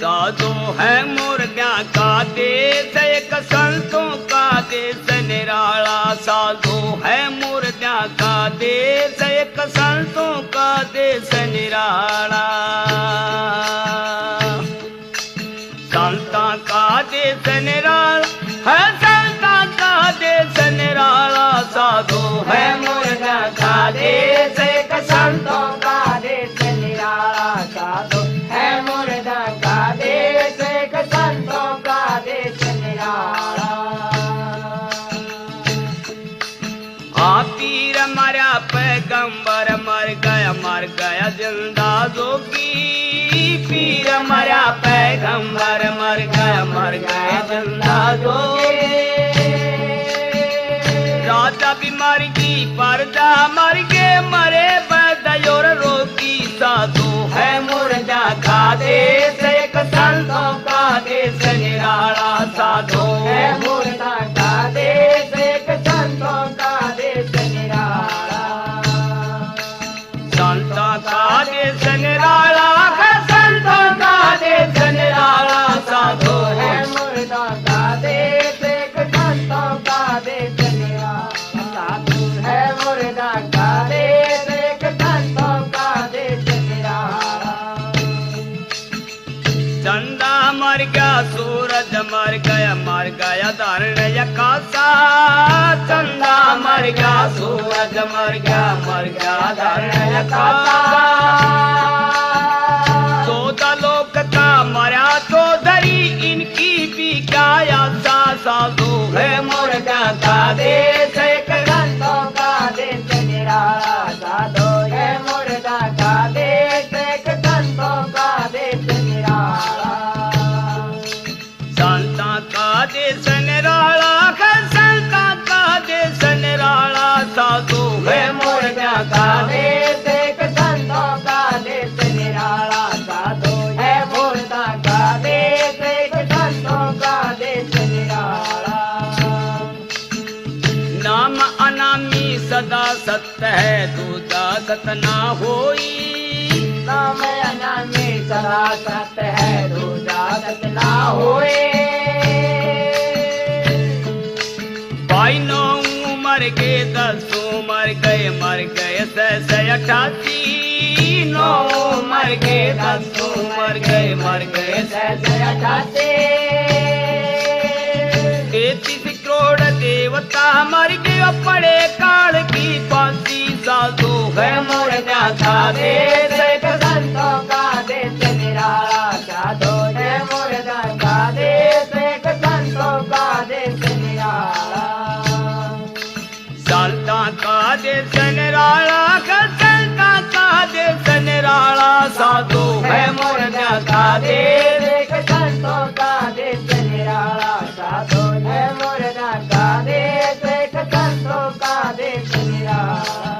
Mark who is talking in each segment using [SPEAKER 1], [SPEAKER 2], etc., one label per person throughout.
[SPEAKER 1] साधु है मुर्गा का देश एक संतों का देश निराला। साधु है मुर्गा का देश एक संतों का देश निराला। संता का देश निराला है, संता का देश निराला। साधु है मुर्गा का देश एक संतों का देश निराला। साधु है मुर्गा का देश एक संतों का देश निराला। पीर मरा पैगंबर मर गया जिंदा जोगी। पीर मरा पैगंबर मर गया जिंदा जोगी। राजा भी मर गई प्रजा मर गए मरे बदयोर रोगी। साधु है मुर्गा का देश एक संतों का देश निराला। साधु है मुर्गा का देश एक संतों का देश निराला। संतों का देश निराला, संतों का देश निराला। साधु है मुर्गा का देश एक संतों का देश निराला। साधु है मुर्गा का देश एक संतों का देश निराला। चंदा मर गया सूरज मर गया धरण्य कासा। चंदा मर गया सूरज मर गया धरण्य कासा। चौदह लोक का मरा तो धरी इनकी भी क्या आशा। साधु है मुर्गा का देश एक संतों का देश निराला। साधु है मुर्गा का देश एक संतों का देश निराला। संता का देश निराला, संता का देश निराला। साधु है मुर्गा का देश एक संतों का देश निराला। साधु है मुर्गा का देश एक संतों का देश निराला। नाम अनामी सदा सत्य है दूजा सत ना होई। नाम अनामी सदा सत्य है दूजा सत ना होए। भाई नौ मर गए दसों मर गए से 88। नौ मर गए दसों मर गए से 88। 33 करोड़ देवता मर गए पड़े काल की फांसी। साधु है मुर्गा का देश एक संतों का देश निराला। साधु है मुर्गा का देश एक संतों का देश निराला। संता का देश निराला, संता का देश निराला। साधु है मुर्गा का देश एक संतों का देश निराला। साधु है मुर्गा का देश एक संतों का देश निराला।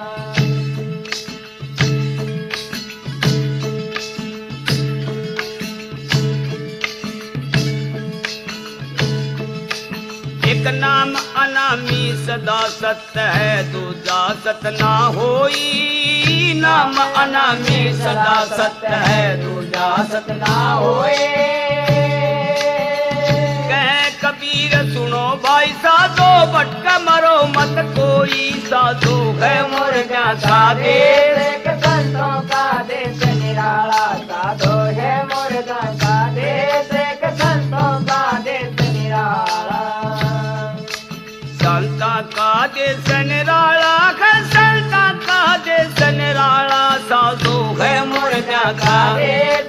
[SPEAKER 1] एक नाम अनामी सदा सत्य है दूजा सत ना होई। नाम अनामी सदा सत्य है दूजा सत ना होए। कह कबीर सुनो भाई साधो भटका मरो मत कोई। साधु है मुर्गा का देश एक संतों का देश निराला। साधु है मुर्गा का देश एक संतों का देश निराला। संता का देश निराला, संता का देश निराला। साधु है मुर्गा का देश